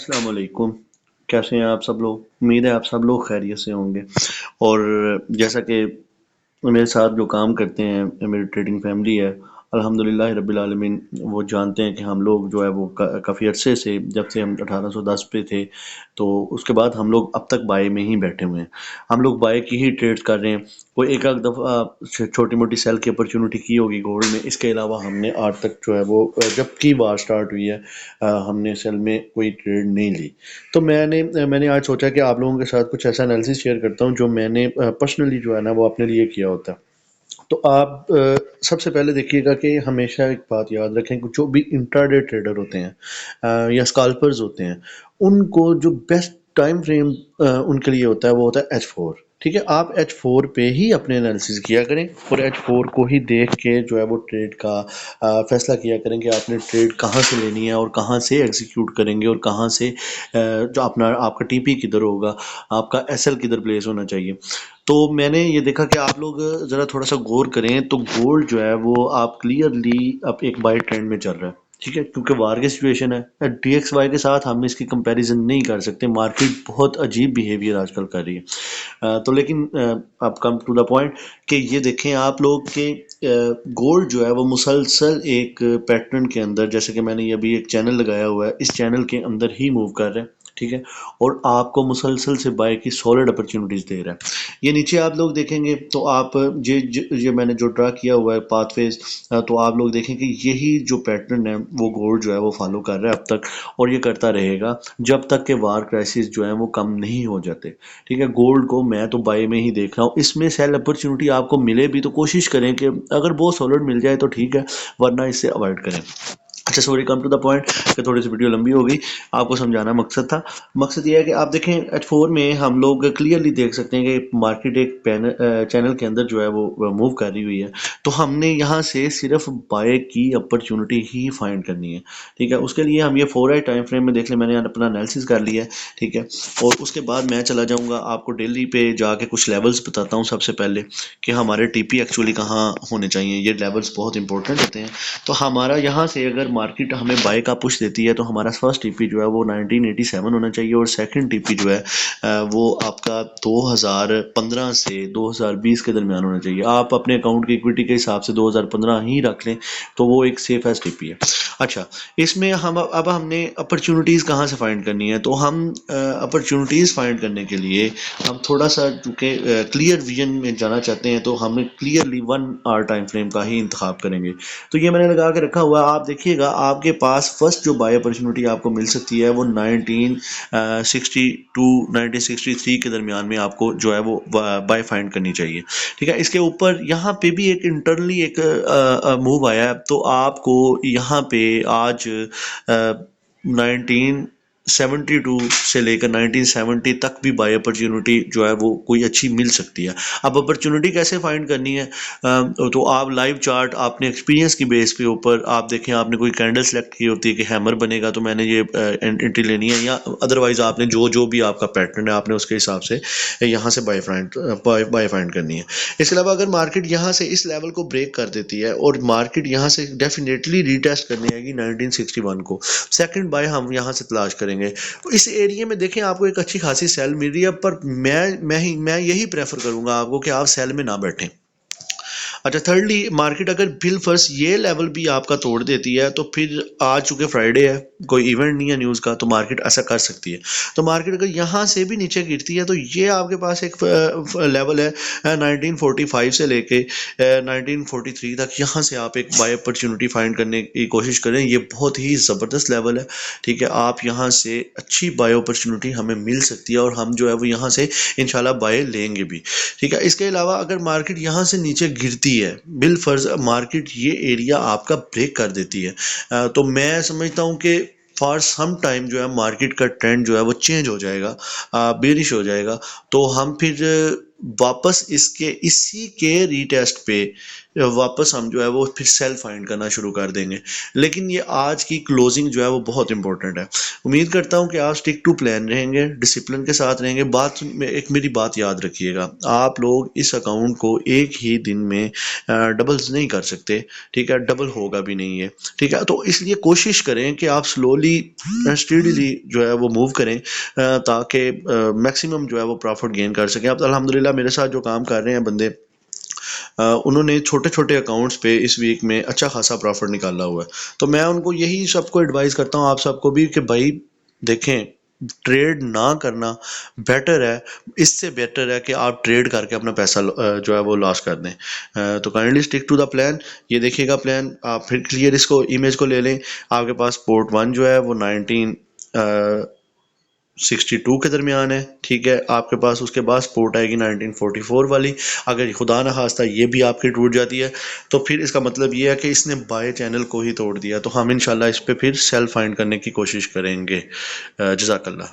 السلام علیکم. کیسے ہیں آپ سب لوگ؟ امید ہے آپ سب لوگ خیریت سے ہوں گے. اور جیسا کہ میرے ساتھ جو کام کرتے ہیں، میری ٹریڈنگ فیملی ہے، الحمدللہ رب العالمین، وہ جانتے ہیں کہ ہم لوگ جو ہے وہ کافی عرصے سے، جب سے ہم 1810 پہ تھے، تو اس کے بعد ہم لوگ اب تک بائی میں ہی بیٹھے ہوئے ہیں. ہم لوگ بائی کی ہی ٹریڈ کر رہے ہیں. کوئی ایک آدھ دفعہ چھوٹی موٹی سیل کی اپرچونٹی کی ہوگی گولڈ میں. اس کے علاوہ ہم نے آج تک جو ہے وہ جب کی وار سٹارٹ ہوئی ہے ہم نے سیل میں کوئی ٹریڈ نہیں لی. تو میں نے آج سوچا کہ آپ لوگوں کے ساتھ کچھ ایسا انالیسس شیئر کرتا ہوں جو میں نے پرسنلی جو ہے نا وہ اپنے لیے کیا ہوتا ہے. تو آپ سب سے پہلے دیکھیے گا کہ ہمیشہ ایک بات یاد رکھیں کہ جو بھی انٹراڈے ٹریڈر ہوتے ہیں یا اسکالپرز ہوتے ہیں، ان کو جو بیسٹ ٹائم فریم ان کے لیے ہوتا ہے وہ ہوتا ہے H4. ٹھیک ہے، آپ H4 پہ ہی اپنے انالیسز کیا کریں اور H4 کو ہی دیکھ کے جو ہے وہ ٹریڈ کا فیصلہ کیا کریں کہ آپ نے ٹریڈ کہاں سے لینی ہے اور کہاں سے ایگزیکیوٹ کریں گے اور کہاں سے جو آپ کا ٹی پی کدھر ہوگا، آپ کا ایس ایل کدھر پلیس ہونا چاہیے. تو میں نے یہ دیکھا کہ آپ لوگ ذرا تھوڑا سا غور کریں تو گولڈ جو ہے وہ آپ کلیئرلی اب ایک بائی ٹرینڈ میں چل رہا ہے. ٹھیک ہے، کیونکہ وار کی سچویشن ہے. ڈی ایکس وائی کے ساتھ ہم اس کی کمپیریزن نہیں کر سکتے. مارکیٹ بہت عجیب بیہیویئر آج کل کر رہی ہے. تو لیکن اب کم ٹو دا پوائنٹ کہ یہ دیکھیں آپ لوگ کہ گولڈ جو ہے وہ مسلسل ایک پیٹرن کے اندر، جیسے کہ میں نے یہ ابھی ایک چینل لگایا ہوا ہے، اس چینل کے اندر ہی موو کر رہا ہے. ٹھیک ہے، اور آپ کو مسلسل سے بائی کی سالڈ اپرچونیٹیز دے رہا ہے. یہ نیچے آپ لوگ دیکھیں گے تو آپ یہ میں نے جو ڈرا کیا ہوا ہے پاتھ ویز، تو آپ لوگ دیکھیں کہ یہی جو پیٹرن ہے وہ گولڈ جو ہے وہ فالو کر رہا ہے اب تک، اور یہ کرتا رہے گا جب تک کہ وار کرائسس جو ہیں وہ کم نہیں ہو جاتے. ٹھیک ہے، گولڈ کو میں تو بائی میں ہی دیکھ رہا ہوں. اس میں سیل اپرچونیٹی آپ کو ملے بھی تو کوشش کریں کہ اگر بہت سالڈ مل جائے تو ٹھیک ہے، ورنہ اس سے اوائڈ کریں. اچھا sorry, come to the point کہ تھوڑی سی ویڈیو لمبی ہو گئی. آپ کو سمجھانا مقصد تھا. مقصد یہ ہے کہ آپ دیکھیں H4 میں ہم لوگ کلیئرلی دیکھ سکتے ہیں کہ مارکیٹ ایک چینل کے اندر جو ہے وہ موو کر رہی ہوئی ہے. تو ہم نے یہاں سے صرف بائی کی اپرچونیٹی ہی فائنڈ کرنی ہے. ٹھیک ہے، اس کے لیے ہم یہ 4 ٹائم فریم میں دیکھ لیں. میں نے اپنا انالیسس کر لیا ہے. ٹھیک ہے، اور اس کے بعد میں چلا جاؤں گا آپ کو ڈیلی پہ جا کے کچھ لیولز بتاتا ہوں. سب سے پہلے کہ ہمارے ٹی پی ایکچولی کہاں ہونے چاہیے. یہ لیولز بہت انپورٹنٹ ہوتے ہیں. تو ہمارا یہاں سے اگر مارکیٹ ہمیں بائی کا پش دیتی ہے تو ہمارا فرسٹ ٹی پی جو ہے وہ 1987 ہونا چاہیے، اور سیکنڈ ٹی پی جو ہے وہ آپ کا 2015 سے 2020 کے درمیان ہونا چاہیے. آپ اپنے اکاؤنٹ کی اکویٹی کے حساب سے 2015 ہی رکھ لیں تو وہ ایک سیف ایس ٹی پی ہے. اچھا، اس میں ہم نے اپرچونیٹیز کہاں سے فائنڈ کرنی ہے. تو ہم اپرچونیٹیز فائنڈ کرنے کے لیے ہم تھوڑا سا چونکہ کلیئر ویژن میں جانا چاہتے ہیں تو ہم کلیئرلی 1 آور ٹائم فریم کا ہی انتخاب کریں گے. تو یہ میں نے لگا کے رکھا ہوا ہے. آپ دیکھیے گا آپ کے پاس فرسٹ جو بائی اپرچونیٹی آپ کو مل سکتی ہے وہ 1962 1963 کے درمیان میں آپ کو جو ہے وہ بائی فائنڈ کرنی چاہیے. ٹھیک ہے، اس کے اوپر یہاں پہ بھی ایک انٹرنلی ایک موو آیا ہے. تو آپ کو یہاں پہ آج 1972 سے لے کر 1970 تک بھی بائی اپرچونیٹی جو ہے وہ کوئی اچھی مل سکتی ہے. اب اپرچونیٹی کیسے فائنڈ کرنی ہے؟ تو آپ لائیو چارٹ آپ نے ایکسپیرینس کی بیس کے اوپر آپ دیکھیں، آپ نے کوئی کینڈل سلیکٹ کی ہوتی ہے کہ ہیمر بنے گا تو میں نے یہ انٹری لینی ہے، یا ادروائز آپ نے جو بھی آپ کا پیٹرن ہے آپ نے اس کے حساب سے یہاں سے بائی فائنڈ کرنی ہے. اس کے علاوہ اگر مارکیٹ یہاں سے اس لیول کو بریک کر دیتی ہے اور مارکیٹ یہاں سے ڈیفینیٹلی ریٹیسٹ کرنے آئے گی 1961 کو، سیکنڈ بائی ہم یہاں سے تلاش کریں گے. اس ایریے میں دیکھیں آپ کو ایک اچھی خاصی سیل مل رہی ہے، پر میں یہی پریفر کروں گا آپ کو کہ آپ سیل میں نہ بیٹھیں. اچھا، تھرڈلی مارکیٹ اگر فرسٹ یہ لیول بھی آپ کا توڑ دیتی ہے تو پھر آج چونکہ فرائیڈے ہے، کوئی ایونٹ نہیں ہے نیوز کا، تو مارکیٹ ایسا کر سکتی ہے. تو مارکیٹ اگر یہاں سے بھی نیچے گرتی ہے تو یہ آپ کے پاس ایک لیول ہے 1945 سے لے کے 1943 تک. یہاں سے آپ ایک بائی اپرچونیٹی فائنڈ کرنے کی کوشش کریں. یہ بہت ہی زبردست لیول ہے. ٹھیک ہے، آپ یہاں سے اچھی بائی اپرچونیٹی ہمیں مل سکتی ہے اور ہم جو ہے وہ یہاں سے انشاءاللہ بائی لیں گے بھی. ٹھیک ہے، اس کے علاوہ اگر مارکیٹ یہاں سے نیچے گرتی ہے، بالفرض مارکیٹ یہ ایریا آپ کا بریک کر دیتی ہے، تو میں سمجھتا ہوں کہ فار سم ٹائم جو ہے مارکیٹ کا ٹرینڈ جو ہے وہ چینج ہو جائے گا، بیرش ہو جائے گا. تو ہم پھر واپس اسی کے ری ٹیسٹ پہ واپس ہم جو ہے وہ پھر سیلف فائنڈ کرنا شروع کر دیں گے. لیکن یہ آج کی کلوزنگ جو ہے وہ بہت امپورٹنٹ ہے. امید کرتا ہوں کہ آپ اسٹک ٹو پلان رہیں گے، ڈسپلن کے ساتھ رہیں گے. ایک میری بات یاد رکھیے گا، آپ لوگ اس اکاؤنٹ کو ایک ہی دن میں ڈبلز نہیں کر سکتے، ٹھیک ہے، ڈبل ہوگا بھی نہیں ہے، ٹھیک ہے. تو اس لیے کوشش کریں کہ آپ سلولی اسٹیڈیلی جو ہے وہ موو کریں تاکہ میکسیمم جو ہے وہ پروفٹ گین کر سکیں. اب الحمدللہ میرے ساتھ جو کام کر رہے ہیں بندے، انہوں نے چھوٹے چھوٹے اکاؤنٹس پہ اس ویک میں اچھا خاصا پروفٹ نکالا ہوا ہے. تو میں ان کو یہی سب کو ایڈوائز کرتا ہوں، آپ سب کو بھی، کہ بھائی دیکھیں، ٹریڈ نہ کرنا بیٹر ہے، اس سے بیٹر ہے کہ آپ ٹریڈ کر کے اپنا پیسہ جو ہے وہ لاس کر دیں. تو kindly stick to the plan. یہ دیکھیے گا پلان، آپ پھر کلیئر اس کو امیج کو لے لیں. آپ کے پاس پورٹ 1 جو ہے وہ 1962 کے درمیان ہے، ٹھیک ہے. آپ کے پاس اس کے بعد سپورٹ آئے گی 1944 والی. اگر خدا نخواستہ یہ بھی آپ کی ٹوٹ جاتی ہے تو پھر اس کا مطلب یہ ہے کہ اس نے بائے چینل کو ہی توڑ دیا. تو ہم انشاءاللہ اس پہ پھر سیلف فائنڈ کرنے کی کوشش کریں گے. جزاک اللہ.